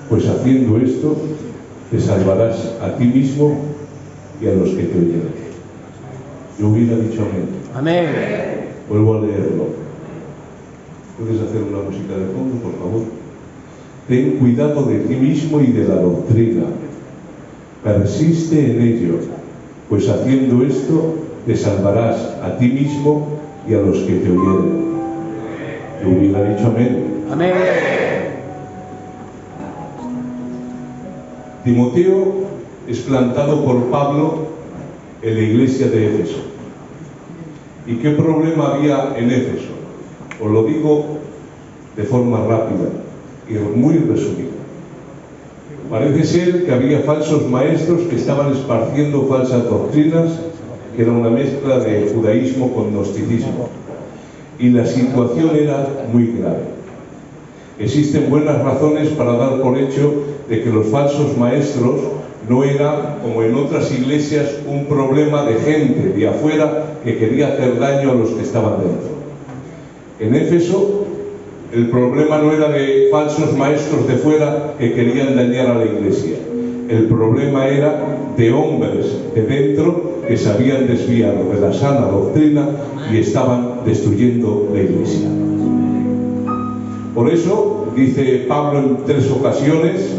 pues haciendo esto te salvarás a ti mismo y a los que te oyen. Yo hubiera dicho amén. Amén. Vuelvo a leerlo. ¿Puedes hacer una música de fondo, por favor? Ten cuidado de ti mismo y de la doctrina. Persiste en ello, pues haciendo esto te salvarás a ti mismo y a los que te oyeren. Yo hubiera dicho amén. Amén. Timoteo es plantado por Pablo en la iglesia de Éfeso. ¿Y qué problema había en Éfeso? Os lo digo de forma rápida y muy resumida. Parece ser que había falsos maestros que estaban esparciendo falsas doctrinas, que era una mezcla de judaísmo con gnosticismo. Y la situación era muy grave. Existen buenas razones para dar por hecho de que los falsos maestros no eran, como en otras iglesias, un problema de gente de afuera que quería hacer daño a los que estaban dentro. En Éfeso, el problema no era de falsos maestros de fuera que querían dañar a la iglesia. El problema era de hombres de dentro que se habían desviado de la sana doctrina y estaban destruyendo la iglesia. Por eso, dice Pablo en 3 ocasiones,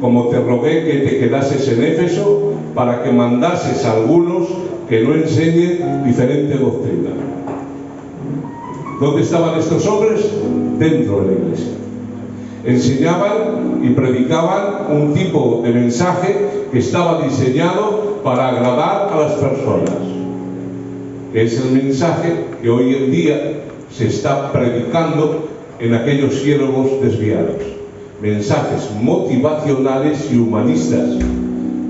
como te rogué que te quedases en Éfeso para que mandases a algunos que no enseñen diferente doctrina. ¿Dónde estaban estos hombres? Dentro de la iglesia. Enseñaban y predicaban un tipo de mensaje que estaba diseñado para agradar a las personas. Es el mensaje que hoy en día se está predicando en aquellos siervos desviados. Mensajes motivacionales y humanistas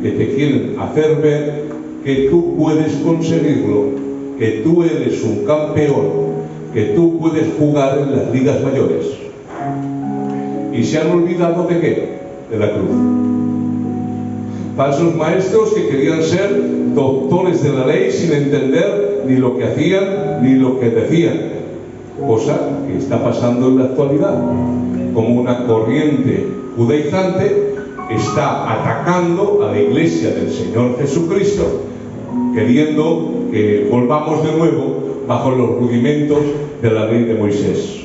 que te quieren hacer ver que tú puedes conseguirlo, que tú eres un campeón, que tú puedes jugar en las ligas mayores. ¿Y se han olvidado de qué? De la cruz. Falsos maestros que querían ser doctores de la ley sin entender ni lo que hacían ni lo que decían, cosa que está pasando en la actualidad, como una corriente judaizante está atacando a la iglesia del Señor Jesucristo, queriendo que volvamos de nuevo bajo los rudimentos de la ley de Moisés.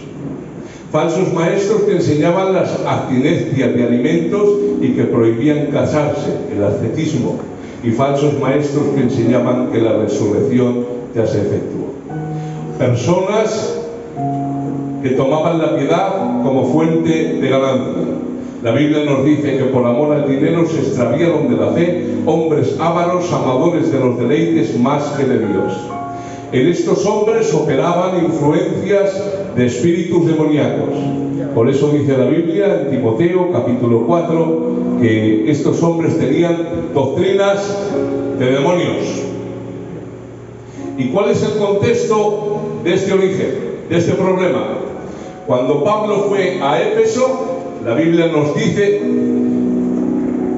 Falsos maestros que enseñaban las abstinencias de alimentos y que prohibían casarse, el ascetismo, y falsos maestros que enseñaban que la resurrección ya se efectuó. Personas que tomaban la piedad como fuente de ganancia. La Biblia nos dice que por amor al dinero se extraviaron de la fe hombres ávaros, amadores de los deleites más que de Dios. En estos hombres operaban influencias de espíritus demoníacos. Por eso dice la Biblia en Timoteo capítulo 4 que estos hombres tenían doctrinas de demonios. ¿Y cuál es el contexto de este origen, de este problema? Cuando Pablo fue a Éfeso, la Biblia nos dice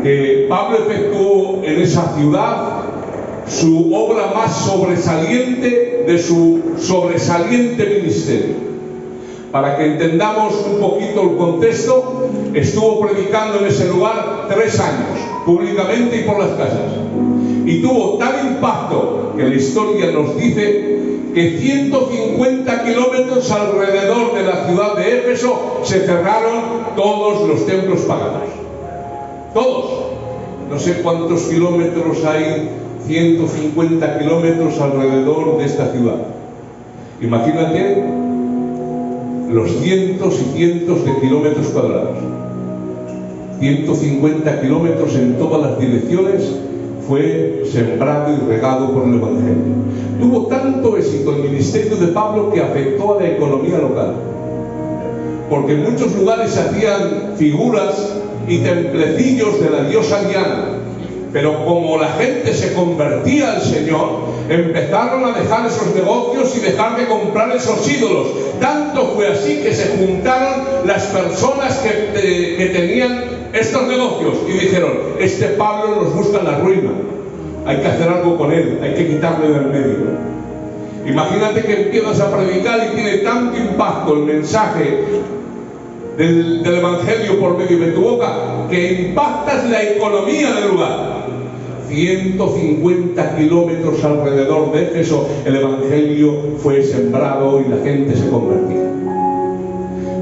que Pablo efectuó en esa ciudad su obra más sobresaliente de su sobresaliente ministerio. Para que entendamos un poquito el contexto, estuvo predicando en ese lugar 3 años, públicamente y por las casas. Y tuvo tal impacto que la historia nos dice que 150 kilómetros alrededor de la ciudad de Éfeso se cerraron todos los templos paganos. Todos. No sé cuántos kilómetros hay, 150 kilómetros alrededor de esta ciudad. Imagínate los cientos y cientos de kilómetros cuadrados. 150 kilómetros en todas las direcciones fue sembrado y regado por el Evangelio. Tuvo tanto éxito el ministerio de Pablo que afectó a la economía local. Porque en muchos lugares se hacían figuras y templecillos de la diosa Diana. Pero como la gente se convertía al Señor, empezaron a dejar esos negocios y dejar de comprar esos ídolos. Tanto fue así que se juntaron las personas que tenían estos negocios y dijeron: este Pablo nos busca en la ruina, hay que hacer algo con él, hay que quitarle del medio. Imagínate que empiezas a predicar y tiene tanto impacto el mensaje del Evangelio por medio de tu boca, que impactas la economía del lugar. 150 kilómetros alrededor de Éfeso el Evangelio fue sembrado y la gente se convertía.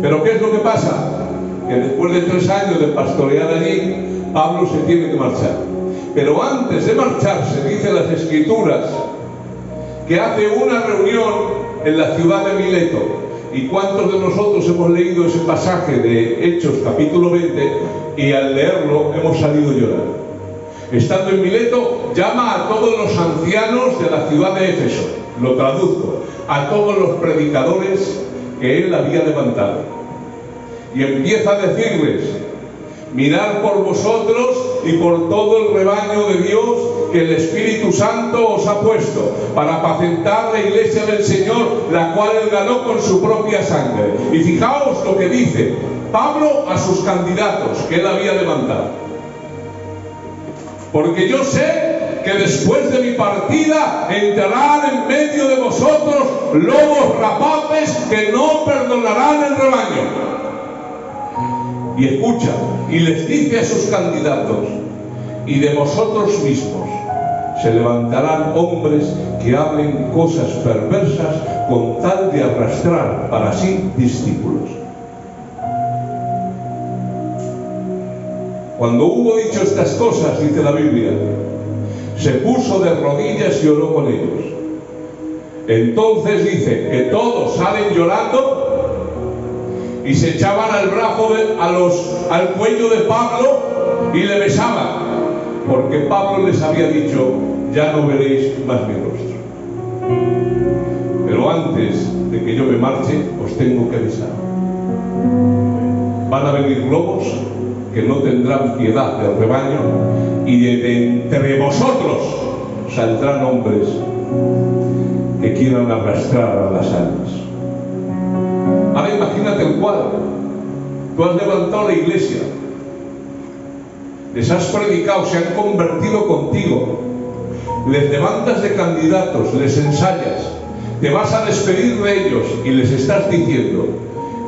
Pero ¿qué es lo que pasa? Que después de 3 años de pastorear allí, Pablo se tiene que marchar. Pero antes de marcharse, dice las Escrituras, que hace una reunión en la ciudad de Mileto. ¿Y cuántos de nosotros hemos leído ese pasaje de Hechos capítulo 20 y al leerlo hemos salido llorando? Estando en Mileto, llama a todos los ancianos de la ciudad de Éfeso, lo traduzco, a todos los predicadores que él había levantado, y empieza a decirles: mirad por vosotros y por todo el rebaño de Dios que el Espíritu Santo os ha puesto para apacentar la iglesia del Señor, la cual él ganó con su propia sangre. Y fijaos lo que dice Pablo a sus candidatos que él había levantado: porque yo sé que después de mi partida entrarán en medio de vosotros lobos rapaces que no perdonarán el rebaño. Y escucha, y les dice a sus candidatos: y de vosotros mismos se levantarán hombres que hablen cosas perversas con tal de arrastrar para sí discípulos. Cuando hubo dicho estas cosas, dice la Biblia, se puso de rodillas y oró con ellos. Entonces dice que todos salen llorando y se echaban al brazo al cuello de Pablo y le besaban, porque Pablo les había dicho: ya no veréis más mi rostro, pero antes de que yo me marche os tengo que besar. Van a venir lobos que no tendrán piedad del rebaño, y de entre vosotros saldrán hombres que quieran arrastrar a las almas. Ahora imagínate el cuadro. Tú has levantado la iglesia, les has predicado, se han convertido contigo, les levantas de candidatos, les ensayas, te vas a despedir de ellos y les estás diciendo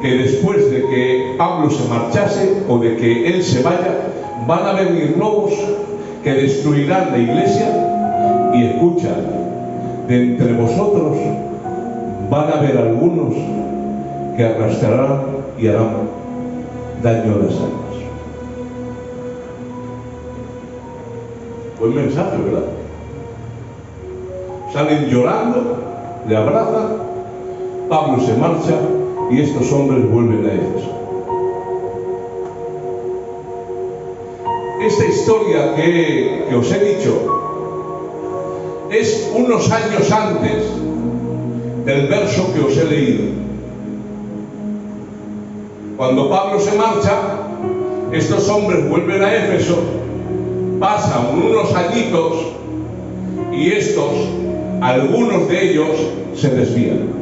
que después de que Pablo se marchase o de que él se vaya, van a venir lobos que destruirán la iglesia. Y escucha, de entre vosotros van a haber algunos que arrastrarán y harán daño a las almas. Buen mensaje, ¿verdad? Salen llorando, le abrazan, Pablo se marcha y estos hombres vuelven a Éfeso. Esta historia que os he dicho es unos años antes del verso que os he leído. Cuando Pablo se marcha, estos hombres vuelven a Éfeso, pasan unos añitos y algunos de ellos se desvían.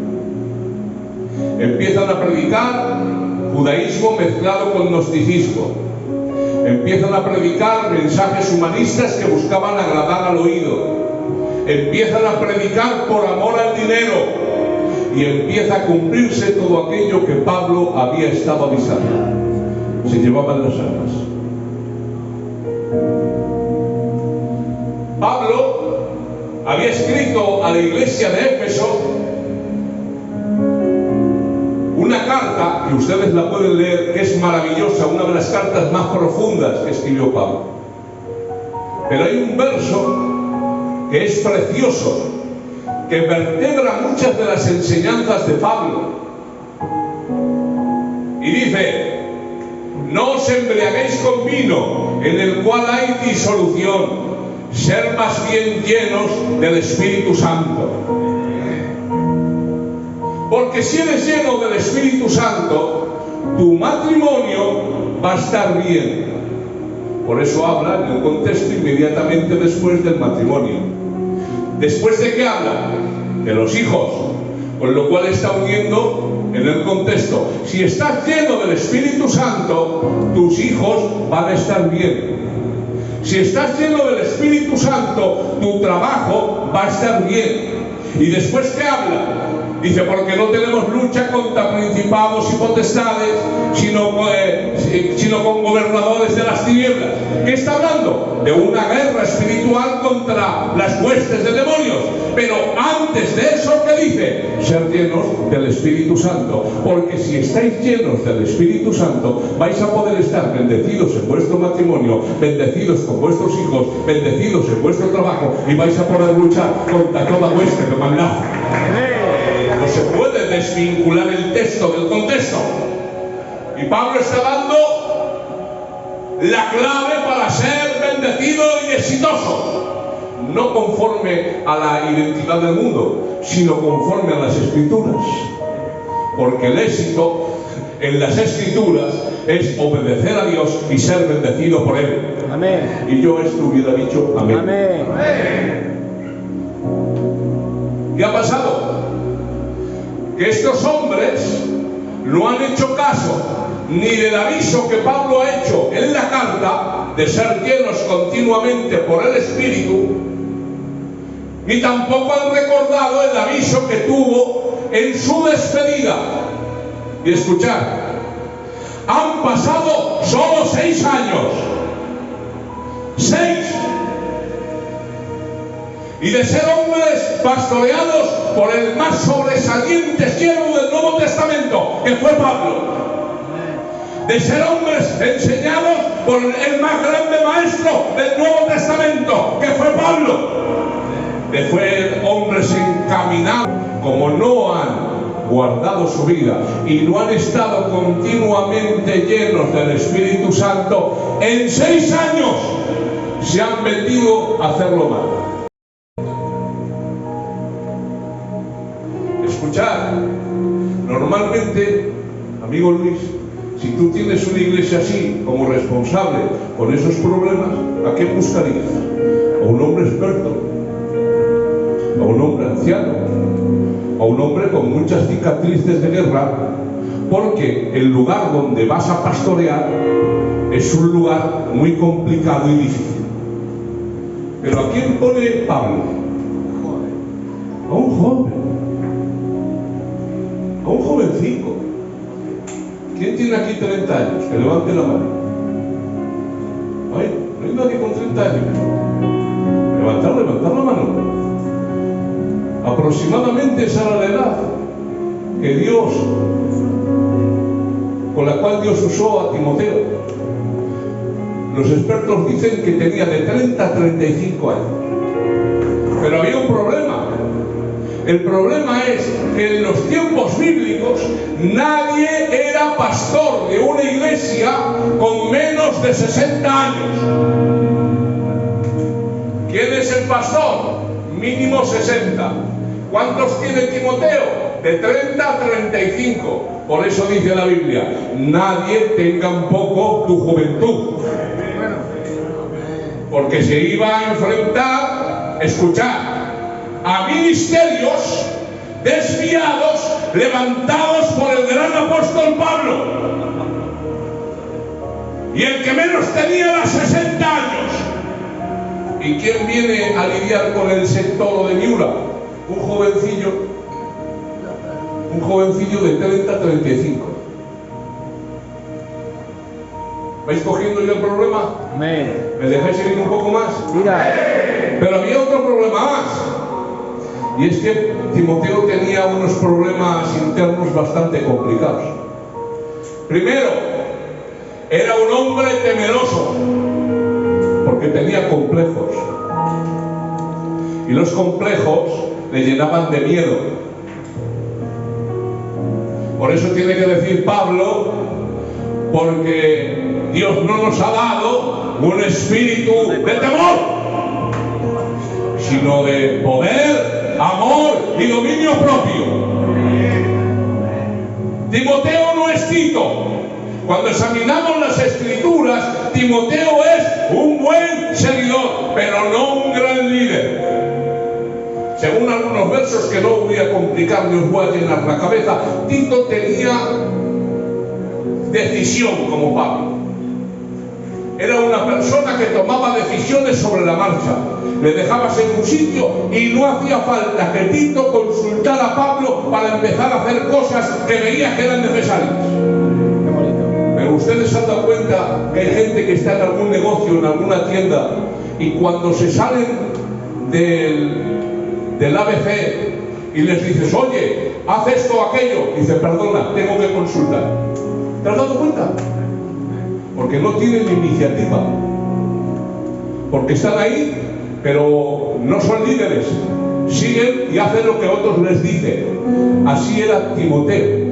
Empiezan a predicar judaísmo mezclado con gnosticismo. Empiezan a predicar mensajes humanistas que buscaban agradar al oído. Empiezan a predicar por amor al dinero. Y empieza a cumplirse todo aquello que Pablo había estado avisando. Se llevaban las almas. Pablo había escrito a la iglesia de Éfeso una carta, que ustedes la pueden leer, que es maravillosa, una de las cartas más profundas que escribió Pablo. Pero hay un verso que es precioso, que vertebra muchas de las enseñanzas de Pablo. Y dice: no os embriaguéis con vino, en el cual hay disolución, ser más bien llenos del Espíritu Santo. Porque si eres lleno del Espíritu Santo, tu matrimonio va a estar bien. Por eso habla en el contexto inmediatamente después del matrimonio. ¿Después de qué habla? De los hijos. Con lo cual está uniendo en el contexto. Si estás lleno del Espíritu Santo, tus hijos van a estar bien. Si estás lleno del Espíritu Santo, tu trabajo va a estar bien. ¿Y después qué habla? Dice, porque no tenemos lucha contra principados y potestades, sino con gobernadores de las tinieblas. ¿Qué está hablando? De una guerra espiritual contra las huestes de demonios. Pero antes de eso, ¿qué dice? Ser llenos del Espíritu Santo. Porque si estáis llenos del Espíritu Santo, vais a poder estar bendecidos en vuestro matrimonio, bendecidos con vuestros hijos, bendecidos en vuestro trabajo, y vais a poder luchar contra toda hueste de maldad. No se puede desvincular el texto del contexto. Y Pablo está dando la clave para ser bendecido y exitoso. No conforme a la identidad del mundo, sino conforme a las Escrituras. Porque el éxito en las Escrituras es obedecer a Dios y ser bendecido por Él. Amén. Y yo esto hubiera dicho amén. Amén. ¿Qué ha pasado? Que estos hombres no han hecho caso ni del aviso que Pablo ha hecho en la carta de ser llenos continuamente por el Espíritu, ni tampoco han recordado el aviso que tuvo en su despedida. Y escuchad, han pasado solo 6 años. 6. Y de ser hombres pastoreados por el más sobresaliente siervo del Nuevo Testamento, que fue Pablo. De ser hombres enseñados por el más grande maestro del Nuevo Testamento, que fue Pablo. De ser hombres encaminados, como no han guardado su vida y no han estado continuamente llenos del Espíritu Santo, en 6 años se han metido a hacerlo mal. Escuchad, normalmente, amigo Luis, si tú tienes una iglesia así como responsable con esos problemas, ¿a qué buscarías? ¿A un hombre experto? ¿A un hombre anciano? ¿A un hombre con muchas cicatrices de guerra? Porque el lugar donde vas a pastorear es un lugar muy complicado y difícil. ¿Pero a quién pone Pablo? A un joven. A un jovencico. ¿Quién tiene aquí 30 años? Que levante la mano. Ay, no hay nadie con 30 años. Levantar la mano. Aproximadamente esa era la edad que Dios, con la cual Dios usó a Timoteo. Los expertos dicen que tenía de 30 a 35 años. Pero había un problema. El problema es que en los tiempos bíblicos nadie era pastor de una iglesia con menos de 60 años. ¿Quién es el pastor? Mínimo 60. ¿Cuántos tiene Timoteo? De 30 a 35. Por eso dice la Biblia, nadie tenga un poco tu juventud. Porque se iba a enfrentar, escuchad, a ministerios desviados levantados por el gran apóstol Pablo. Y el que menos tenía era 60 años. ¿Y quién viene a lidiar con el sector de Miura? Un jovencillo de 30 a 35. ¿Vais cogiendo ya el problema? Amén. ¿Me dejáis seguir un poco más? Mira. Pero había otro problema más. Y es que Timoteo tenía unos problemas internos bastante complicados. Primero, era un hombre temeroso, porque tenía complejos. Y los complejos le llenaban de miedo. Por eso tiene que decir Pablo, porque Dios no nos ha dado un espíritu de temor, sino de poder, amor y dominio propio. Timoteo no es Tito. Cuando examinamos las Escrituras, Timoteo es un buen seguidor, pero no un gran líder. Según algunos versos que no voy a complicar ni os voy a llenar la cabeza, Tito tenía decisión como Pablo. era una persona que tomaba decisiones sobre la marcha. Le dejabas en un sitio y no hacía falta que Tito consultara a Pablo para empezar a hacer cosas que veía que eran necesarias. Pero ustedes se han dado cuenta que hay gente que está en algún negocio, en alguna tienda, y cuando se salen del ABC y les dices, oye, haz esto o aquello, dice, perdona, tengo que consultar. ¿Te has dado cuenta? Porque no tienen iniciativa, porque están ahí, pero no son líderes, siguen y hacen lo que otros les dicen. Así era Timoteo.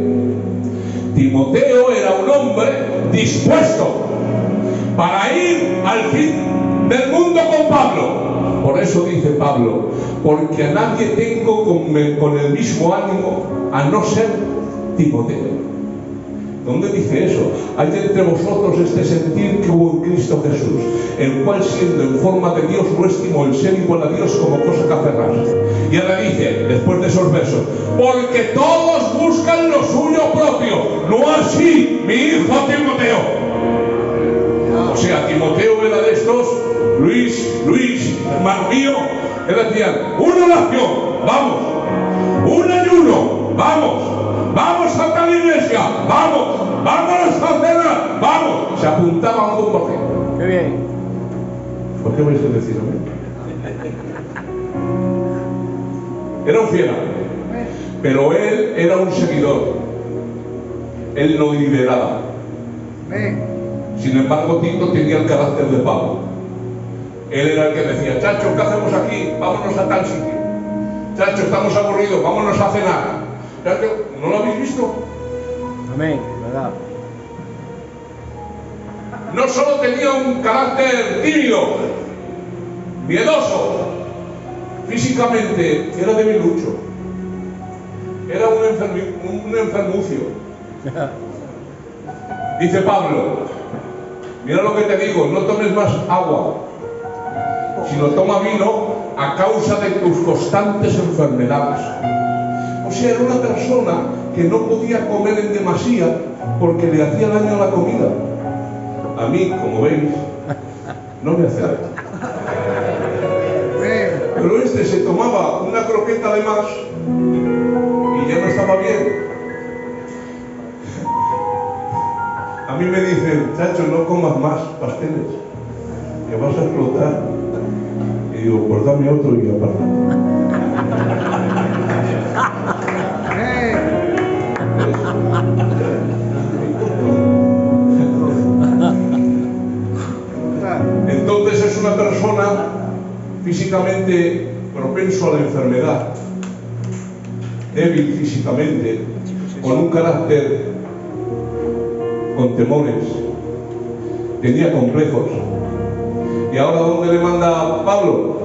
Timoteo era un hombre dispuesto para ir al fin del mundo con Pablo. Por eso dice Pablo, porque a nadie tengo con el mismo ánimo a no ser Timoteo. ¿Dónde dice eso? Hay entre vosotros este sentir que hubo en Cristo Jesús, el cual siendo en forma de Dios no estimó el ser igual a Dios como cosa que aferrarse. Y ahora dice, después de esos versos, porque todos buscan lo suyo propio, no así mi hijo Timoteo. O sea, Timoteo era de estos, Luis, hermano mío, que decían, una oración, vamos, un ayuno, vamos a tal iglesia, vámonos a cenar, vamos. Se apuntaban a un café. Qué bien. ¿Por qué vais a decir a mí? Era un fiel, pero él era un seguidor. Él no lideraba. Sin embargo, Tito tenía el carácter de Pablo. Él era el que decía, chacho, ¿qué hacemos aquí? Vámonos a tal sitio. Chacho, estamos aburridos, vámonos a cenar. ¿No lo habéis visto? Amén, ¿verdad? No solo tenía un carácter tímido, miedoso, físicamente era debilucho, era un enfermucio. Dice Pablo, mira lo que te digo, no tomes más agua, sino toma vino a causa de tus constantes enfermedades. O sea, era una persona que no podía comer en demasía porque le hacía daño a la comida. A mí, como veis, no me hace daño. Pero este se tomaba una croqueta de más y ya no estaba bien. A mí me dicen, chacho, no comas más pasteles, que vas a explotar. Y digo, pues dame otro y aparte. Entonces es una persona físicamente propenso a la enfermedad, débil físicamente, con un carácter con temores, tenía complejos. ¿Y ahora dónde le manda Pablo?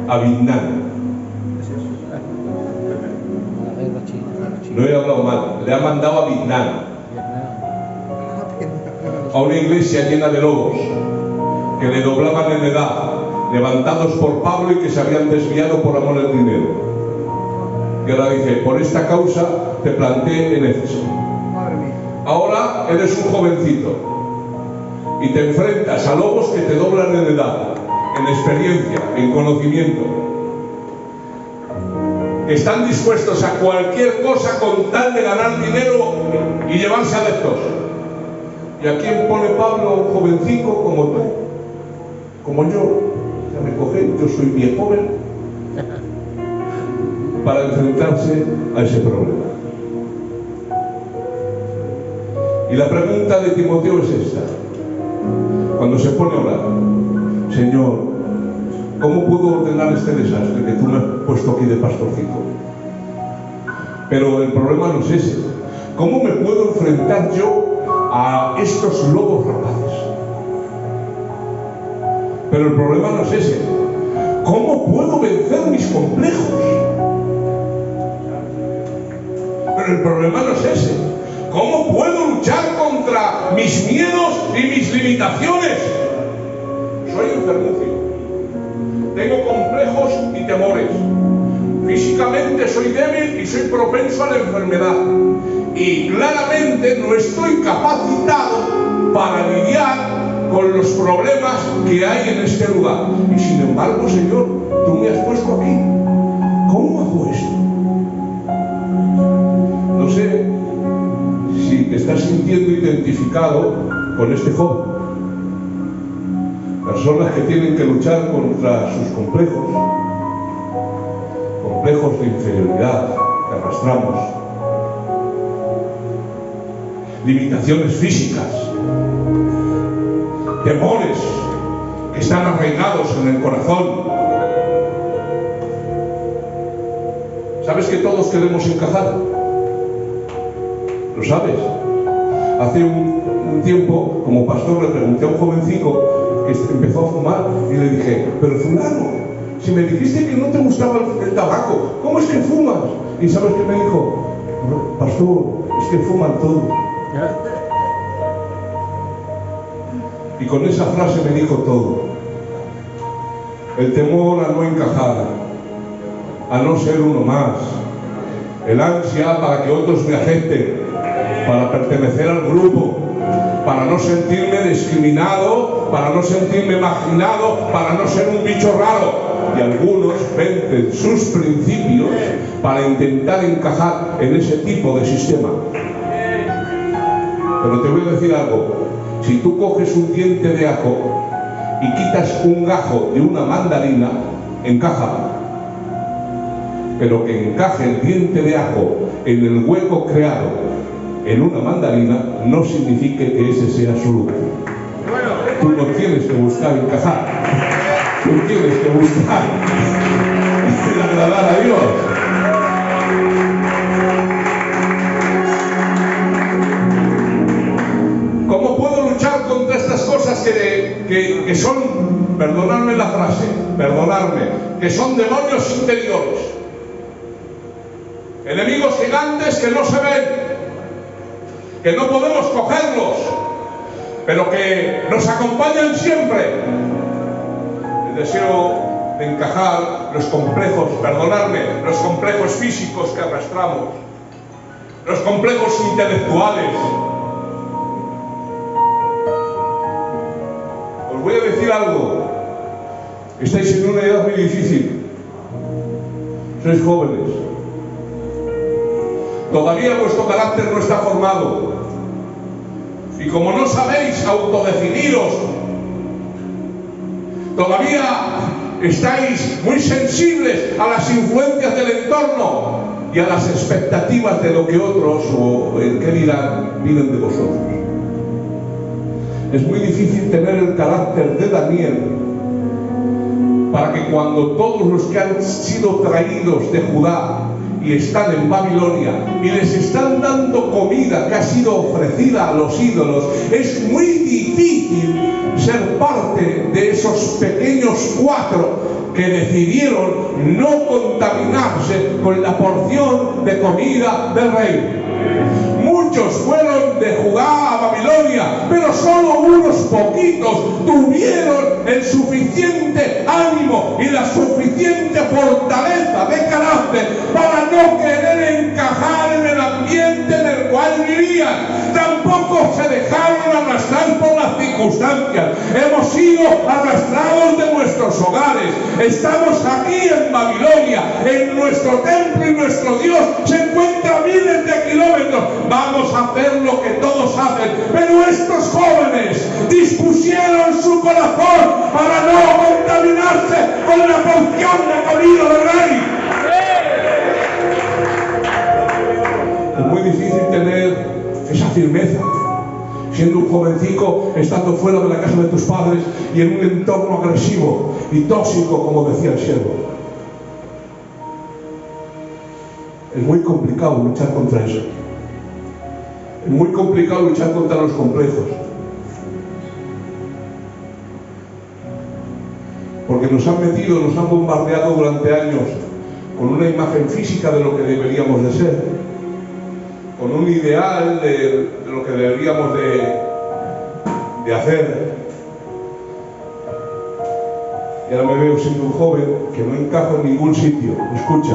A Vietnam. No he hablado mal, le ha mandado a Vietnam, a una iglesia llena de lobos que le doblaban en edad, levantados por Pablo y que se habían desviado por amor al dinero. Y ahora dice, por esta causa te planté en Éfeso. Ahora eres un jovencito y te enfrentas a lobos que te doblan en edad, en experiencia, en conocimiento, que están dispuestos a cualquier cosa con tal de ganar dinero y llevarse adeptos. ¿Y a quién pone Pablo? Un jovencico como tú, como yo? Ya me cogé, yo soy bien joven, para enfrentarse a ese problema. Y la pregunta de Timoteo es esta, cuando se pone a orar: Señor, ¿cómo puedo ordenar este desastre que tú me has puesto aquí de pastorcito? Pero el problema no es ese. ¿Cómo me puedo enfrentar yo a estos lobos rapaces? Pero el problema no es ese. ¿Cómo puedo vencer mis complejos? Pero el problema no es ese. ¿Cómo puedo luchar contra mis miedos y mis limitaciones? Soy enfermucio. Tengo complejos y temores. Físicamente soy débil y soy propenso a la enfermedad. Y claramente no estoy capacitado para lidiar con los problemas que hay en este lugar. Y sin embargo, Señor, tú me has puesto aquí. ¿Cómo hago esto? No sé si te estás sintiendo identificado con este joven. Personas que tienen que luchar contra sus complejos de inferioridad que arrastramos, limitaciones físicas, temores que están arraigados en el corazón. ¿Sabes que todos queremos encajar? ¿Lo sabes? Hace un tiempo, como pastor, le pregunté a un jovencico que empezó a fumar y le dije: pero fulano, si me dijiste que no te gustaba el tabaco, ¿cómo es que fumas? ¿Y sabes qué me dijo? Pastor, es que fuman todo. Y con esa frase me dijo todo. El temor a no encajar, a no ser uno más, el ansia para que otros me acepten, para pertenecer al grupo, para no sentirme discriminado, para no sentirme marginado, para no ser un bicho raro. Y algunos venden sus principios para intentar encajar en ese tipo de sistema. Pero te voy a decir algo: si tú coges un diente de ajo y quitas un gajo de una mandarina, encaja. Pero que encaje el diente de ajo en el hueco creado en una mandarina no significa que ese sea su lugar. Tú no tienes que buscar encajar, tú tienes que buscar agradar a Dios. ¿Cómo puedo luchar contra estas cosas que son, perdonadme la frase, que son demonios interiores? Enemigos gigantes que no se ven, que no podemos cogerlos, pero que nos acompañan siempre. El deseo de encajar, los complejos, los complejos físicos que arrastramos, los complejos intelectuales. Os voy a decir algo: estáis en una edad muy difícil, sois jóvenes, todavía vuestro carácter no está formado, y como no sabéis autodefiniros, todavía estáis muy sensibles a las influencias del entorno y a las expectativas de lo que otros o el que dirán piden de vosotros. Es muy difícil tener el carácter de Daniel para que cuando todos los que han sido traídos de Judá y están en Babilonia y les están dando comida que ha sido ofrecida a los ídolos, es muy difícil ser parte de esos pequeños 4 que decidieron no contaminarse con la porción de comida del rey. Muchos fueron de Judá a Babilonia, pero solo unos poquitos tuvieron el suficiente ánimo y la suficiente fortaleza de carácter para no querer encajar en el ambiente en el cual vivían. Tampoco se dejaron arrastrar por las circunstancias. Hemos sido arrastrados de nuestros hogares. Estamos aquí en Babilonia, en nuestro templo, y nuestro Dios se encuentra a miles de kilómetros. Vamos a hacer lo que todos hacen, pero estos jóvenes dispusieron su corazón para no contaminarse con la porción de comida del rey. Es muy difícil tener esa firmeza siendo un jovencico, estando fuera de la casa de tus padres y en un entorno agresivo y tóxico, como decía el siervo. Es muy complicado luchar contra eso. Es muy complicado luchar contra los complejos, porque nos han bombardeado durante años con una imagen física de lo que deberíamos de ser, con un ideal de lo que deberíamos de hacer. Y ahora me veo siendo un joven que no encajo en ningún sitio. Escucha,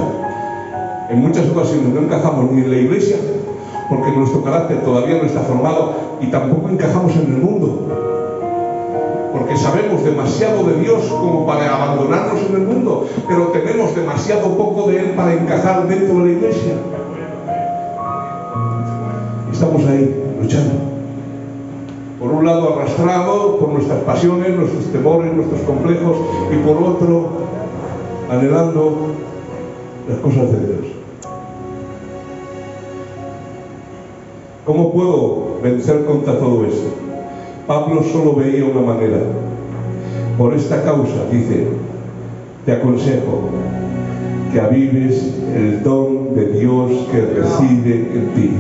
en muchas ocasiones no encajamos ni en la iglesia, porque nuestro carácter todavía no está formado, y tampoco encajamos en el mundo. porque sabemos demasiado de Dios como para abandonarnos en el mundo, pero tenemos demasiado poco de Él para encajar dentro de la iglesia. Estamos ahí, luchando. Por un lado arrastrados por nuestras pasiones, nuestros temores, nuestros complejos, y por otro anhelando las cosas de Dios. ¿Cómo puedo vencer contra todo esto? Pablo solo veía una manera. Por esta causa, dice, te aconsejo que avives el don de Dios que reside en ti.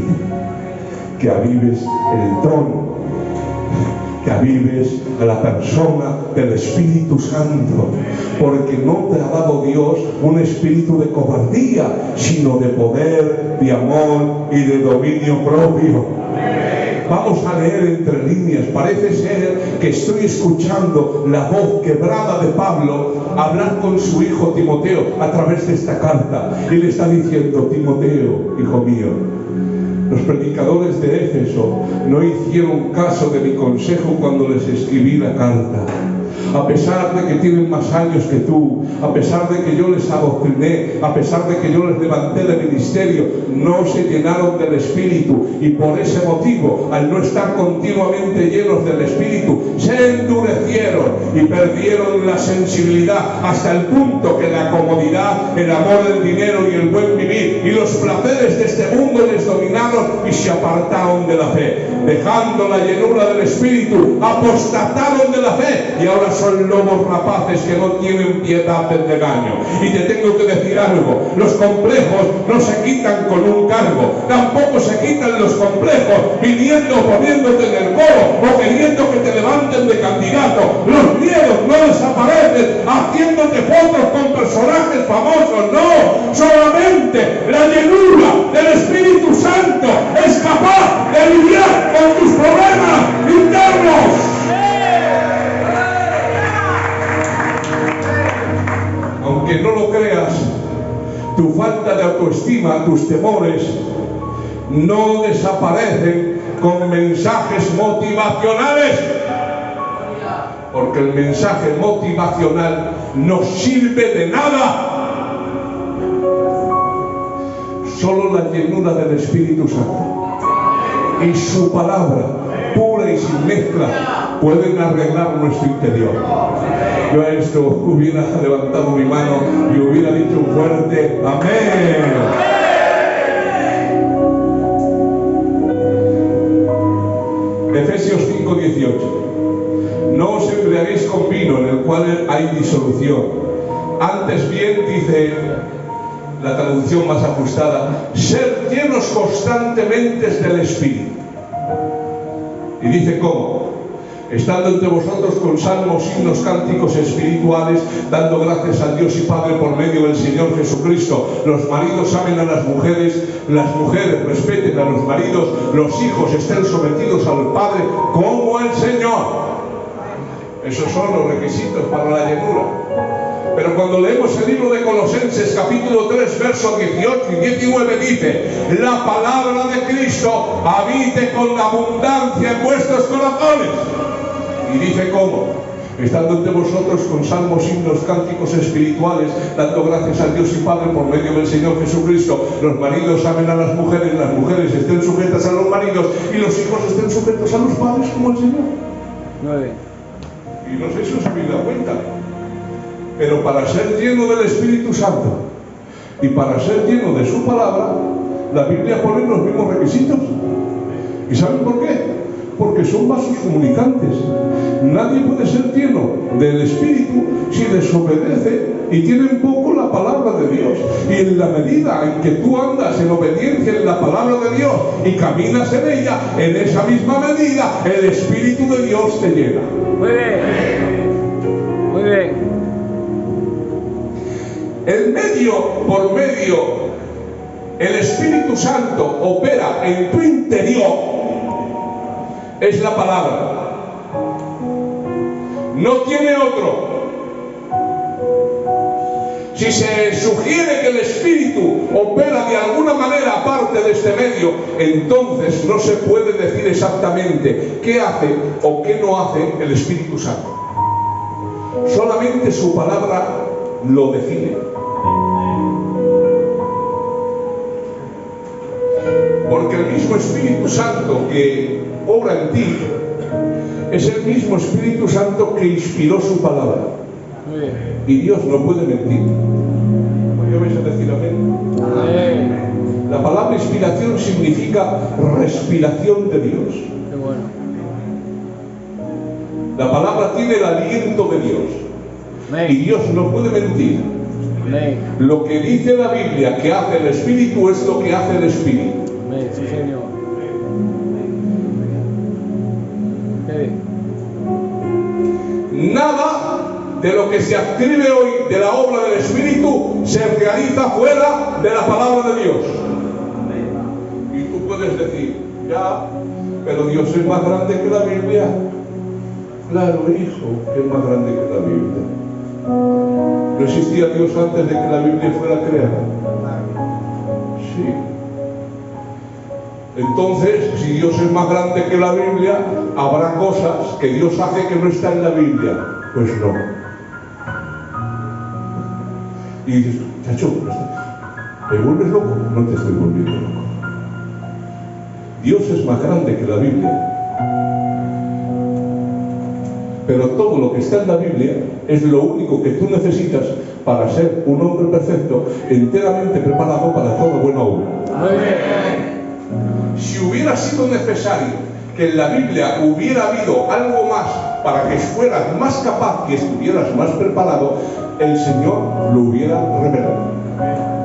Que avives el don, que avives a la persona del Espíritu Santo, porque no te ha dado Dios un espíritu de cobardía, sino de poder, de amor y de dominio propio. Vamos a leer entre líneas. Parece ser que estoy escuchando la voz quebrada de Pablo hablar con su hijo Timoteo a través de esta carta, y le está diciendo: Timoteo, hijo mío, los predicadores de Éfeso no hicieron caso de mi consejo cuando les escribí la carta. A pesar de que tienen más años que tú, a pesar de que yo les adoctriné, a pesar de que yo les levanté de ministerio, no se llenaron del Espíritu, y por ese motivo, al no estar continuamente llenos del Espíritu, se endurecieron y perdieron la sensibilidad, hasta el punto que la comodidad, el amor del dinero y el buen vivir y los placeres de este mundo les dominaron y se apartaron de la fe. Dejando la llenura del Espíritu, apostataron de la fe y ahora son lobos rapaces que no tienen piedad del rebaño. Y te tengo que decir algo: los complejos no se quitan con un cargo, tampoco se quitan los complejos viniendo o poniéndote en el coro o queriendo que te levanten de candidato. Los miedos no desaparecen haciéndote fotos con personajes famosos, no. Solamente la llenura del Espíritu Santo es capaz de lidiar con tus problemas internos. Aunque no lo creas, tu falta de autoestima, tus temores, no desaparecen con mensajes motivacionales, porque el mensaje motivacional no sirve de nada. Solo la llenura del Espíritu Santo y su palabra, pura y sin mezcla, pueden arreglar nuestro interior. Yo a esto hubiera levantado mi mano y hubiera dicho fuerte: amén. Efesios 5:18. No os embriaguéis con vino, en el cual hay disolución. Antes bien, dice la traducción más ajustada, ser llenos constantemente del Espíritu. Y dice cómo: estando entre vosotros con salmos, himnos, cánticos espirituales, dando gracias a Dios y Padre por medio del Señor Jesucristo. Los maridos amen a las mujeres respeten a los maridos, los hijos estén sometidos al Padre como el Señor. Esos son los requisitos para la llenura. Pero cuando leemos el libro de Colosenses capítulo 3 versos 18 y 19 dice: la palabra de Cristo habite con abundancia en vuestros corazones. Y dice cómo: estando entre vosotros con salmos, himnos, cánticos espirituales, dando gracias a Dios y Padre por medio del Señor Jesucristo. Los maridos amen a las mujeres estén sujetas a los maridos, y los hijos estén sujetos a los padres como el Señor. 9. Y no sé si os habéis dado cuenta, pero para ser lleno del Espíritu Santo y para ser lleno de su palabra, la Biblia pone los mismos requisitos. ¿Y saben por qué? Porque son vasos comunicantes. Nadie puede ser lleno del Espíritu si desobedece y tiene en poco la palabra de Dios. Y en la medida en que tú andas en obediencia en la palabra de Dios y caminas en ella, en esa misma medida el Espíritu de Dios te llena. Muy bien. Muy bien. Por medio, el Espíritu Santo opera en tu interior, es la palabra. No tiene otro. Si se sugiere que el Espíritu opera de alguna manera aparte de este medio, entonces no se puede decir exactamente qué hace o qué no hace el Espíritu Santo. Solamente su palabra lo define. Porque el mismo Espíritu Santo que obra en ti es el mismo Espíritu Santo que inspiró su palabra. Y Dios no puede mentir. ¿Ya vais a decir amén? La palabra inspiración significa respiración de Dios. Qué bueno. La palabra tiene el aliento de Dios. Amén. Y Dios no puede mentir. Amén. Lo que dice la Biblia que hace el Espíritu es lo que hace el Espíritu. Amén. Sí, Señor. Qué bien. Nada de lo que se escribe hoy de la obra del Espíritu se realiza fuera de la palabra de Dios. Y tú puedes decir, ya, pero Dios es más grande que la Biblia. Claro, hijo, que es más grande que la Biblia. ¿No existía Dios antes de que la Biblia fuera creada? Sí. Entonces, si Dios es más grande que la Biblia, habrá cosas que Dios hace que no están en la Biblia. Pues no. Y dices, chacho, ¿me vuelves loco? No te estoy volviendo loco. Dios es más grande que la Biblia. Pero todo lo que está en la Biblia es lo único que tú necesitas para ser un hombre perfecto, enteramente preparado para toda buena obra. Muy bien. Si hubiera sido necesario que en la Biblia hubiera habido algo más para que fueras más capaz y estuvieras más preparado, el Señor lo hubiera revelado.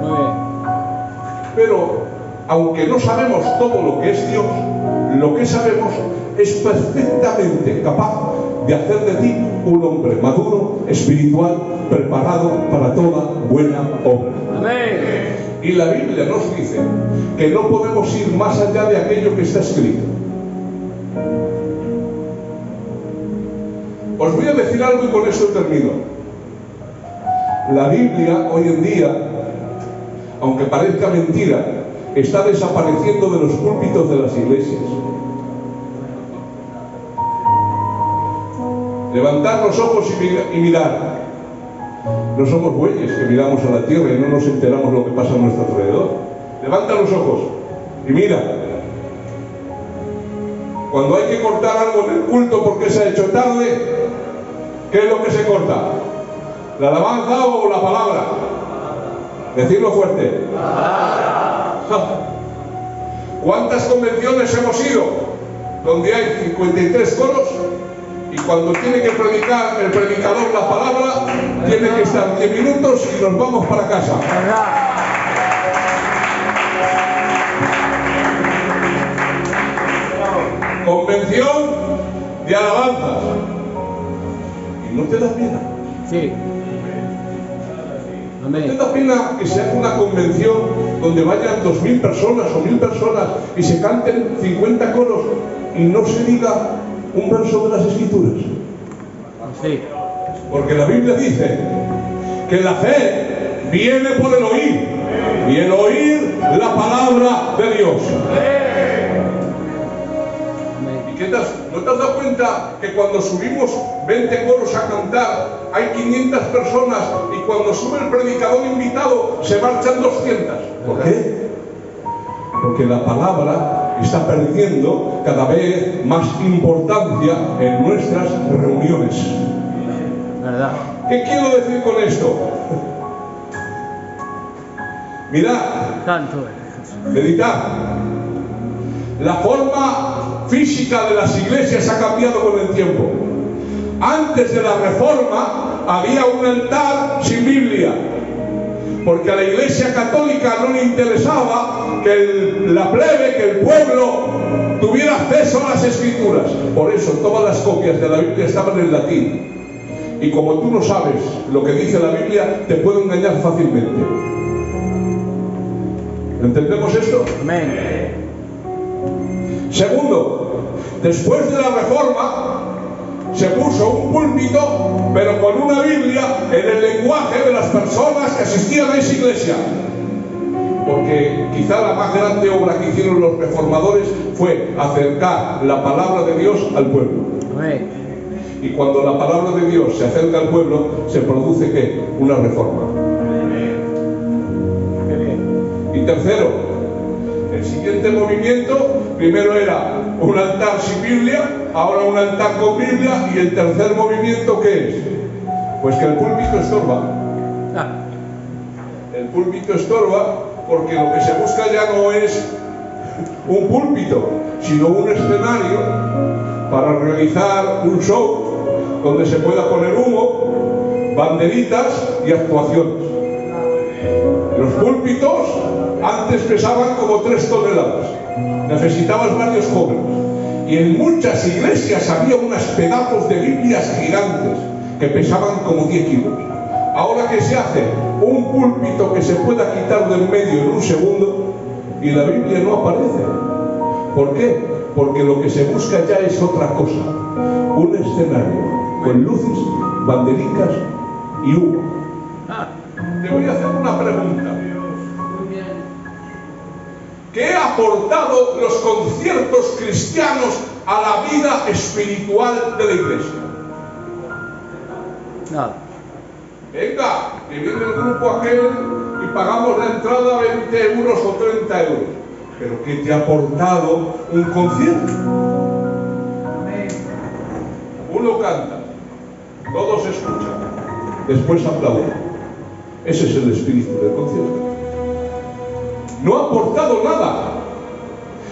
Muy bien. Pero, aunque no sabemos todo lo que es Dios, lo que sabemos es perfectamente capaz de hacer de ti un hombre maduro, espiritual, preparado para toda buena obra. Amén. Y la Biblia nos dice que no podemos ir más allá de aquello que está escrito. Os voy a decir algo y con esto termino. La Biblia hoy en día, aunque parezca mentira, está desapareciendo de los púlpitos de las iglesias. Levantad los ojos y mirad. No somos bueyes que miramos a la tierra y no nos enteramos lo que pasa a nuestro alrededor. Levanta los ojos y mira. Cuando hay que cortar algo en el culto porque se ha hecho tarde, ¿qué es lo que se corta? ¿La alabanza o la palabra? Decidlo fuerte. ¿Cuántas convenciones hemos ido donde hay 53 coros? Y cuando tiene que predicar el predicador la palabra, tiene que estar 10 minutos y nos vamos para casa. Convención de alabanzas. ¿Y no te da pena? Sí. ¿No te Amén. da pena que sea una convención donde vayan 2000 personas o 1000 personas y se canten 50 coros y no se diga un verso de las Escrituras? Sí. Porque la Biblia dice que la fe viene por el oír y el oír la palabra de Dios. ¿Y qué tal? ¿No te has dado cuenta que cuando subimos 20 coros a cantar hay 500 personas y cuando sube el predicador invitado se marchan 200? ¿Por qué? Porque la palabra está perdiendo cada vez más importancia en nuestras reuniones. ¿Verdad? ¿Qué quiero decir con esto? Mirad, Tanto. meditad. La forma física de las iglesias ha cambiado con el tiempo. Antes de la Reforma había un altar sin Biblia, porque a la Iglesia Católica no le interesaba que la plebe, que el pueblo tuviera acceso a las Escrituras. Por eso todas las copias de la Biblia estaban en latín. Y como tú no sabes lo que dice la Biblia, te puede engañar fácilmente. ¿Entendemos esto? Amén. Segundo, después de la Reforma se puso un púlpito, pero con una Biblia en el lenguaje de las personas que asistían a esa iglesia. Porque quizá la más grande obra que hicieron los reformadores fue acercar la palabra de Dios al pueblo. Amén. Y cuando la palabra de Dios se acerca al pueblo, se produce ¿qué? Una reforma. Qué bien. Y tercero, el siguiente movimiento, primero era un altar sin Biblia, ahora un altar con Biblia, y el tercer movimiento ¿qué es? Pues que el púlpito estorba. Ah, El púlpito estorba porque lo que se busca ya no es un púlpito, sino un escenario para realizar un show donde se pueda poner humo, banderitas y actuaciones. Los púlpitos antes pesaban como 3 toneladas. Necesitabas varios jóvenes. Y en muchas iglesias había unos pedazos de Biblias gigantes que pesaban como 10 kilos. Ahora, ¿qué se hace? Un púlpito que se pueda quitar del medio en un segundo y la Biblia no aparece. ¿Por qué? Porque lo que se busca ya es otra cosa. Un escenario con luces, bandericas y humo. Te voy a hacer una pregunta. ¿Qué ha aportado los conciertos cristianos a la vida espiritual de la iglesia? nada. Venga, que viene el grupo aquel y pagamos la entrada 20 euros o 30 euros. ¿Pero qué te ha aportado un concierto? Uno canta, todos escuchan, después aplauden. Ese es el espíritu del concierto. No ha aportado nada.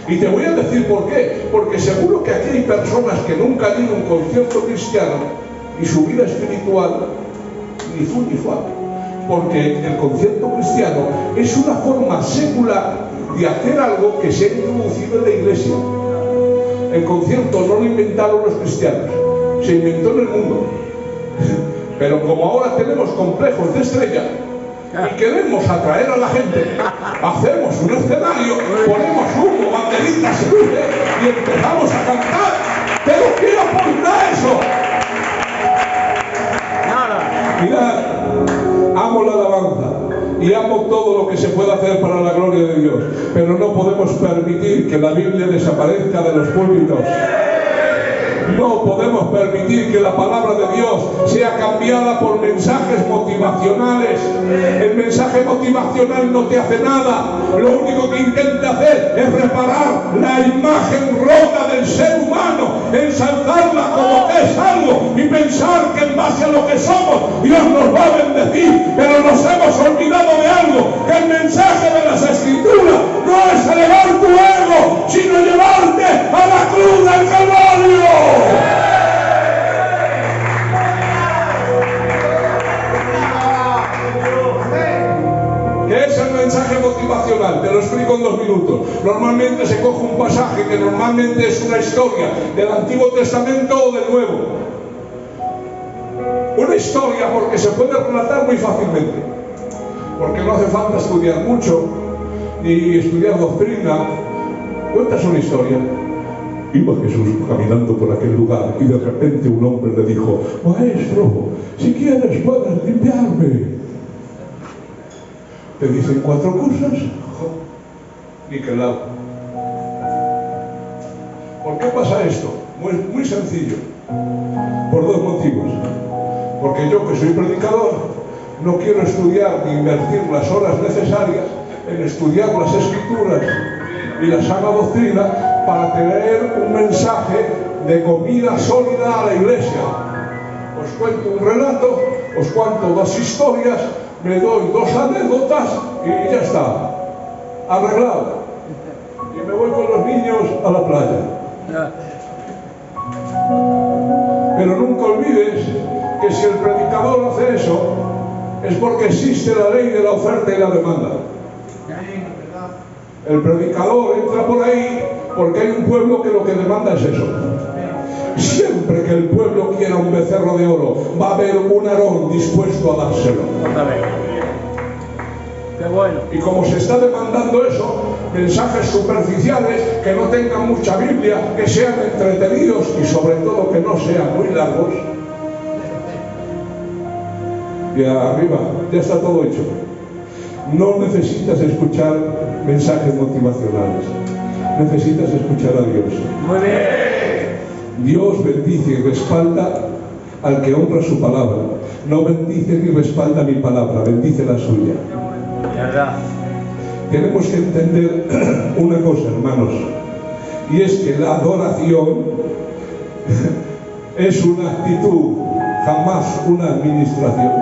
Y te voy a decir por qué. Porque seguro que aquí hay personas que nunca han ido a un concierto cristiano y su vida espiritual ni fu ni fa. Porque el concierto cristiano es una forma secular de hacer algo que se ha introducido en la iglesia. El concierto no lo inventaron los cristianos, se inventó en el mundo. Pero como ahora tenemos complejos de estrella y queremos atraer a la gente, hacemos un escenario, ponemos humo, banderitas y luces y empezamos a cantar. ¿Pero qué aporta eso? Nada. Mirad, amo la alabanza y amo todo lo que se puede hacer para la gloria de Dios, pero no podemos permitir que la Biblia desaparezca de los púlpitos. No podemos permitir que la palabra de Dios sea cambiada por mensajes motivacionales. El mensaje motivacional no te hace nada. Lo único que intenta hacer es reparar la imagen rota del ser humano, ensalzarla como que es algo y pensar que en base a lo que somos Dios nos va a bendecir. Pero nos hemos olvidado de algo, que el mensaje de las Escrituras no es elevar tu ego, sino llevarte a la cruz del Calvario. ¿Qué es el mensaje motivacional? Te lo explico en 2 minutos. Normalmente se coge un pasaje que normalmente es una historia del Antiguo Testamento o del Nuevo. Una historia porque se puede relatar muy fácilmente. Porque no hace falta estudiar mucho, ni estudiar doctrina. Cuentas una historia. Iba Jesús caminando por aquel lugar y de repente un hombre le dijo: Maestro, si quieres puedes limpiarme. Te dicen 4 cosas, ni que lado. ¿Por qué pasa esto? Muy sencillo. Por 2 motivos. Porque yo, que soy predicador, no quiero estudiar ni invertir las horas necesarias en estudiar las Escrituras y la sana doctrina para tener un mensaje de comida sólida a la iglesia. Os cuento un relato, os cuento 2 historias, me doy 2 anécdotas y ya está, arreglado. Y me voy con los niños a la playa. Pero nunca olvides que si el predicador hace eso, es porque existe la ley de la oferta y la demanda. El predicador entra por ahí porque hay un pueblo que lo que demanda es eso. Siempre que el pueblo quiera un becerro de oro, va a haber un Aarón dispuesto a dárselo. Qué bueno. Y como se está demandando eso, mensajes superficiales, que no tengan mucha Biblia, que sean entretenidos y sobre todo que no sean muy largos. Y arriba, ya está todo hecho. No necesitas escuchar mensajes motivacionales. Necesitas escuchar a Dios. Muy bien. Dios bendice y respalda al que honra su palabra. No bendice ni respalda mi palabra, bendice la suya. ¿Verdad? Tenemos que entender una cosa, hermanos, y es que la adoración es una actitud, jamás una administración.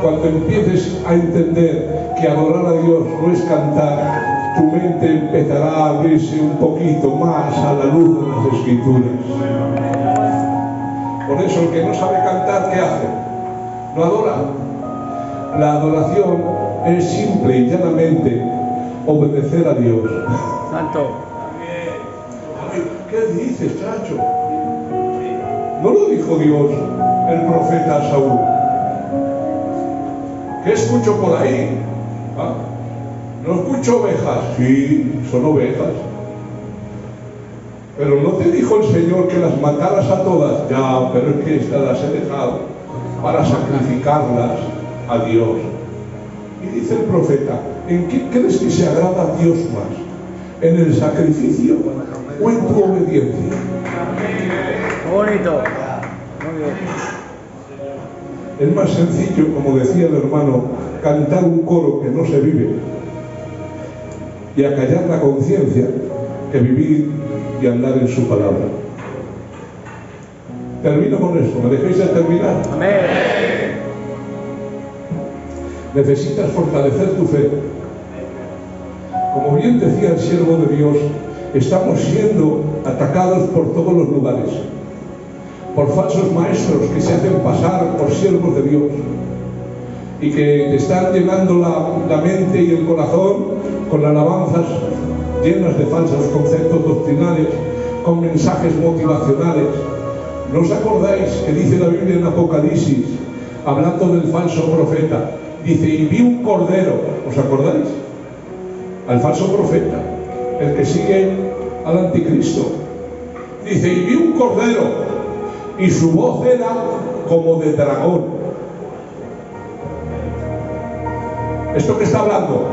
Cuando empieces a entender que adorar a Dios no es cantar, tu mente empezará a abrirse un poquito más a la luz de las Escrituras. Por eso el que no sabe cantar, ¿qué hace? No adora. La adoración es simple y llanamente obedecer a Dios. Santo. ¿Qué dices, chacho? ¿No lo dijo Dios el profeta a Saúl? ¿Qué escucho por ahí? ¿Ah? ¿No escucho ovejas? Sí, son ovejas. Pero ¿no te dijo el Señor que las mataras a todas? Ya, pero es que estas las he dejado para sacrificarlas a Dios. Y dice el profeta, ¿en qué crees que se agrada a Dios más? ¿En el sacrificio o en tu obediencia? Bonito. Muy bien. Es más sencillo, como decía el hermano, cantar un coro que no se vive y acallar la conciencia que vivir y andar en su palabra. Termino con esto, ¿me dejáis de terminar? Amén. Necesitas fortalecer tu fe. Como bien decía el siervo de Dios, estamos siendo atacados por todos los lugares, por falsos maestros que se hacen pasar por siervos de Dios y que te están llenando la mente y el corazón con alabanzas llenas de falsos conceptos doctrinales, con mensajes motivacionales. ¿No os acordáis que dice la Biblia en Apocalipsis, hablando del falso profeta? Dice, y vi un cordero, ¿os acordáis? Al falso profeta, el que sigue al anticristo. Dice, y vi un cordero, y su voz era como de dragón. ¿Esto qué está hablando?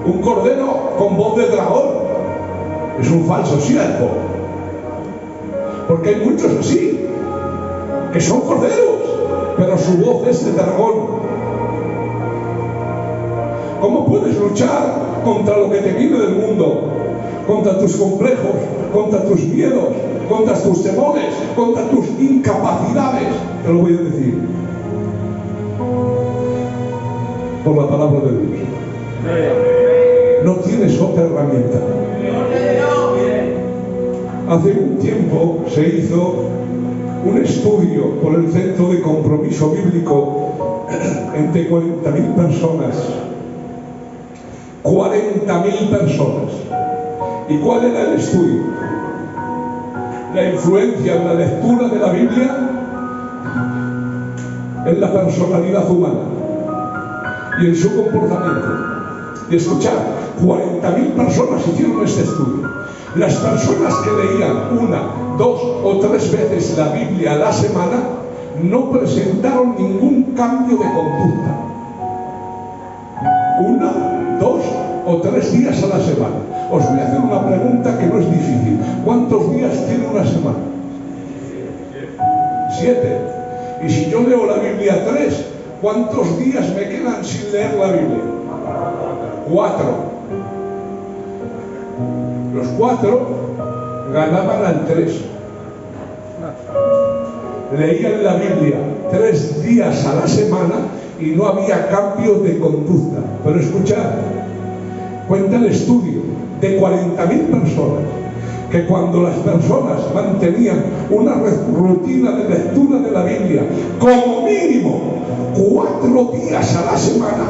Un cordero con voz de dragón. Es un falso siervo. Porque hay muchos así, que son corderos, pero su voz es de dragón. ¿Cómo puedes luchar contra lo que te viene del mundo? Contra tus complejos, contra tus miedos, contra tus temores, contra tus incapacidades. Te lo voy a decir. Por la palabra de Dios. No tienes otra herramienta. Hace un tiempo se hizo un estudio por el Centro de Compromiso Bíblico entre 40.000 personas. 40.000 personas. ¿Y cuál era el estudio? La influencia en la lectura de la Biblia en la personalidad humana y en su comportamiento. Y escuchad, 40.000 personas hicieron este estudio. Las personas que leían 1, 2 o 3 veces la Biblia a la semana no presentaron ningún cambio de conducta. 1, 2 o 3 días a la semana. Os voy a hacer una pregunta que no es difícil. ¿Cuántos días tiene una semana? 7. Y si yo leo la Biblia 3, ¿cuántos días me quedan sin leer la Biblia? 4. Los 4 ganaban al 3. Leían la Biblia 3 días a la semana y no había cambio de conducta. Pero escuchad, cuenta el estudio de 40.000 personas que cuando las personas mantenían una rutina de lectura de la Biblia como mínimo 4 días a la semana,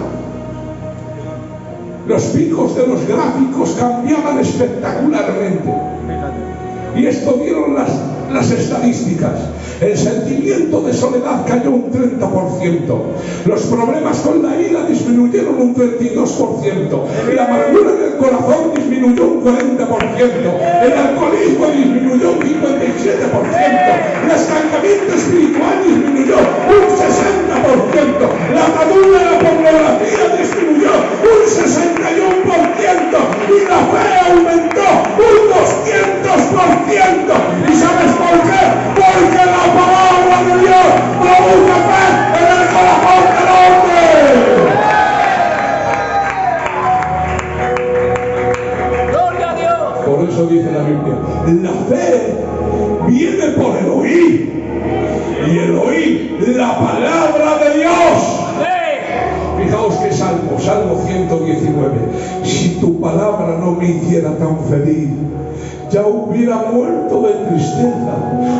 los picos de los gráficos cambiaban espectacularmente. Y esto dieron las estadísticas. El sentimiento de soledad cayó un 30%. Los problemas con la ira disminuyeron un 32%. La amargura en el corazón disminuyó un 40%. El alcoholismo disminuyó un 57%. El estancamiento espiritual disminuyó un 60%. La atadura de la pornografía disminuyó un 61%. Y la fe aumentó un 200%. ¿Y sabes por qué? Porque la palabra de Dios produce fe en el corazón del hombre. ¡Gloria a Dios! Por eso dice la Biblia, la fe viene por el oír, y el oír la palabra de Dios. Fijaos que Salmo 119, si tu palabra no me hiciera tan feliz, ya hubiera muerto de tristeza.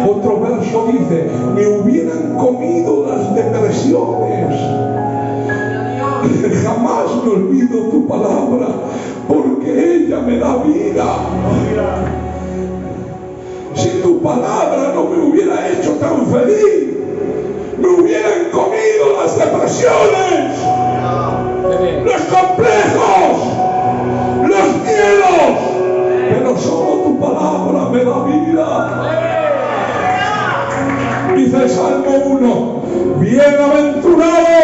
Otro verso dice, me hubieran comido las depresiones. Jamás me olvido tu palabra, porque ella me da vida. Si tu palabra no me hubiera hecho tan feliz, me hubieran comido las depresiones, los complejos, los miedos, pero solo tu palabra me da vida. Dice el Salmo 1, bienaventurado,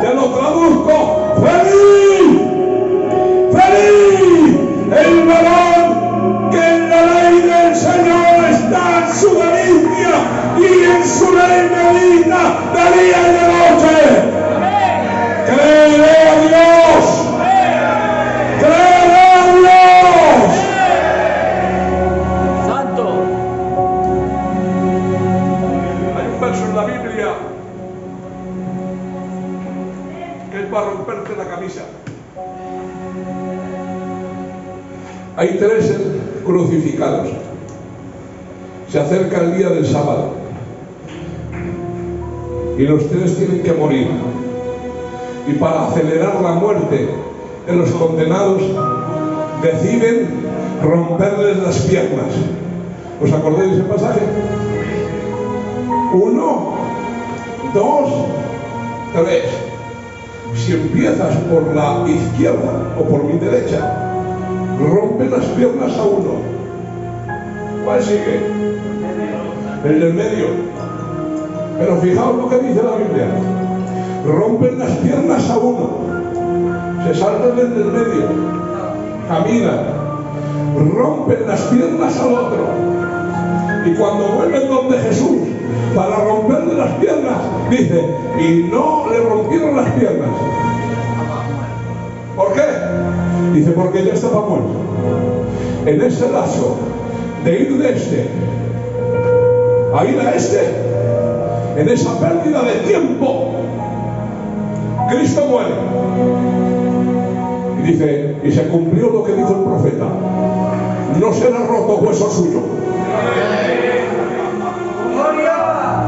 te lo traduzco, feliz, feliz, el varón que en la ley del Señor está en su delicia y en su ley medita de día y de noche. Créele a Dios, créele a Dios. ¡Santo! Hay un verso en la Biblia que es para romperte la camisa. Hay 3 crucificados. Se acerca el día del sábado y los 3 tienen que morir. Y para acelerar la muerte de los condenados deciden romperles las piernas. ¿Os acordáis de ese pasaje? 1, 2, 3. Si empiezas por la izquierda o por mi derecha, rompe las piernas a uno. ¿Cuál sigue? El del medio. Pero fijaos lo que dice la Biblia. Rompen las piernas a uno, se saltan desde el medio, caminan, rompen las piernas al otro, y cuando vuelven donde Jesús para romperle las piernas, dice, y no le rompieron las piernas. ¿Por qué? Dice, porque ya estaba muerto. En ese lazo de ir de este a ir a este, en esa pérdida de tiempo, Cristo muere. Y dice, y se cumplió lo que dijo el profeta, no será roto hueso suyo.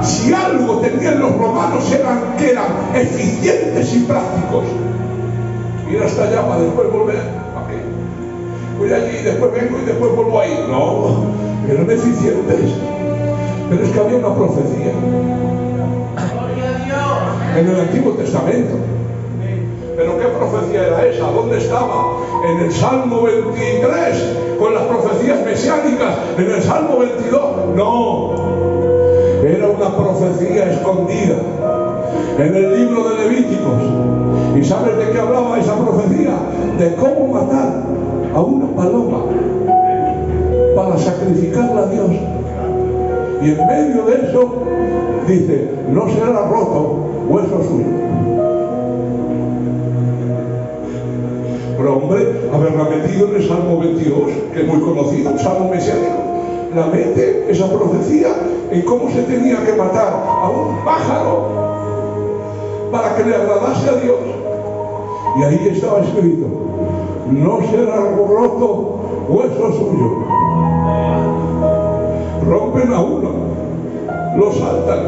Si algo tenían los romanos eran que eran eficientes y prácticos. Ir hasta allá para después volver. Okay. Voy allí, después vengo y después vuelvo ahí. No, eran eficientes. Pero es que había una profecía en el Antiguo Testamento. ¿Pero qué profecía era esa? ¿Dónde estaba? En el Salmo 23, con las profecías mesiánicas. En el Salmo 22, no. Era una profecía escondida en el libro de Levíticos. ¿Y sabes de qué hablaba esa profecía? De cómo matar a una paloma para sacrificarla a Dios. Y en medio de eso dice, no será roto hueso suyo. Pero hombre, haberla metido en el Salmo 22, que es muy conocido, un salmo mesiánico, la mete esa profecía en cómo se tenía que matar a un pájaro para que le agradase a Dios. Y ahí estaba escrito, no será roto hueso suyo. Rompen a uno, lo saltan,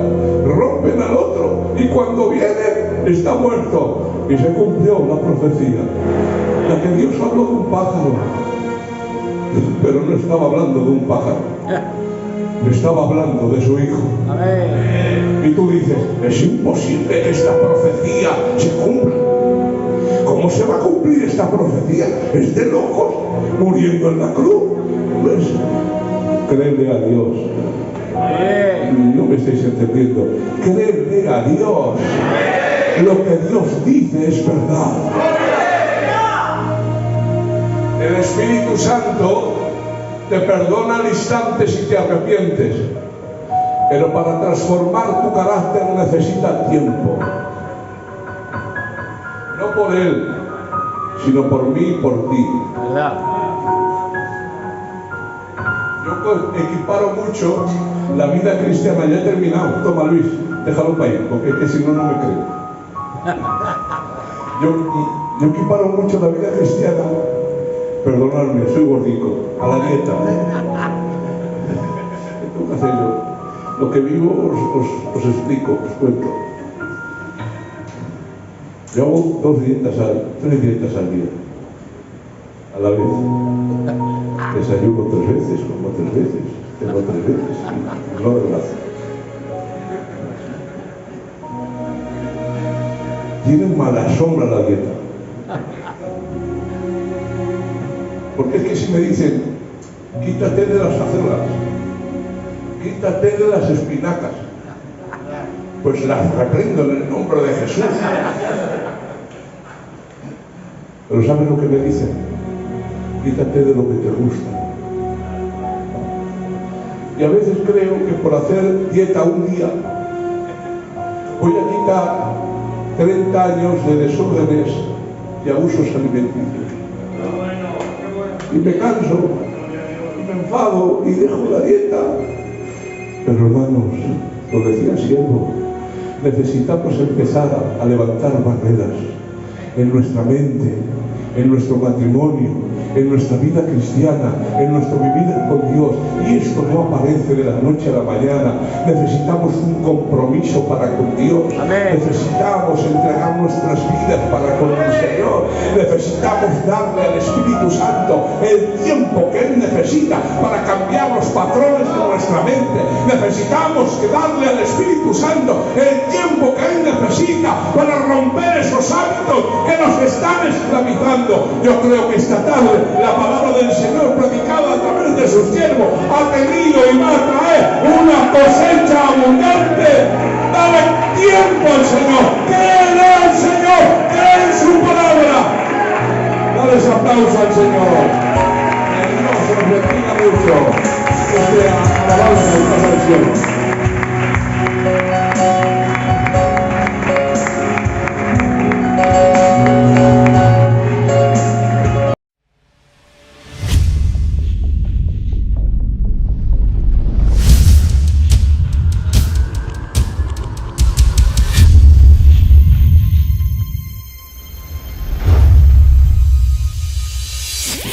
rompen al otro, y cuando viene está muerto. Y se cumplió la profecía, la que Dios habló de un pájaro Pero no estaba hablando de un pájaro, estaba hablando de su hijo. Amén. Y tú dices, es imposible que esta profecía se cumpla. ¿Cómo se va a cumplir esta profecía? Es de locos, muriendo en la cruz. Pues, créele a Dios. No me estáis entendiendo. Créele a Dios. Lo que Dios dice es verdad. El Espíritu Santo te perdona al instante si te arrepientes, pero para transformar tu carácter necesita tiempo. No por Él, sino por mí y por ti. ¿Verdad? Yo equiparo mucho la vida cristiana. Ya he terminado. Toma, Luis, déjalo para ahí, porque es que si no, no me creo. Yo equiparo mucho la vida cristiana, perdonadme, soy gordico, a la dieta. ¿Qué hacer yo? Lo que vivo os explico, os cuento. Yo hago 3 dietas al día, a la vez. Desayuno 3 veces, como 3 veces, tengo 3 veces, no de brazo. Tiene mala sombra la dieta. Porque es que si me dicen, quítate de las acelgas, quítate de las espinacas, pues las reprendo en el nombre de Jesús. Pero ¿sabes lo que me dicen? Quítate de lo que te gusta. Y a veces creo que por hacer dieta un día voy a quitar 30 años de desórdenes y abusos alimenticios. Y me canso, y me enfado y dejo la dieta. Pero hermanos, lo decía el siervo, necesitamos empezar a levantar barreras en nuestra mente, en nuestro matrimonio, en nuestra vida cristiana, en nuestro vivir con Dios. Y esto no aparece de la noche a la mañana. Necesitamos un compromiso para con Dios. Amén. Necesitamos entregar nuestras vidas para con el Señor. Necesitamos darle al Espíritu Santo el tiempo que Él necesita para cambiar los patrones de nuestra mente. Necesitamos darle al Espíritu Santo el tiempo que Él necesita para romper esos hábitos que nos están esclavizando. Yo creo que esta tarde la palabra del Señor predicada a través de sus siervos ha tenido y va a traer una cosecha abundante. Dale tiempo al Señor, créele al Señor, cree en su palabra. Dale ese aplauso al Señor. Que Dios nos bendiga mucho. Alabanza esta canción.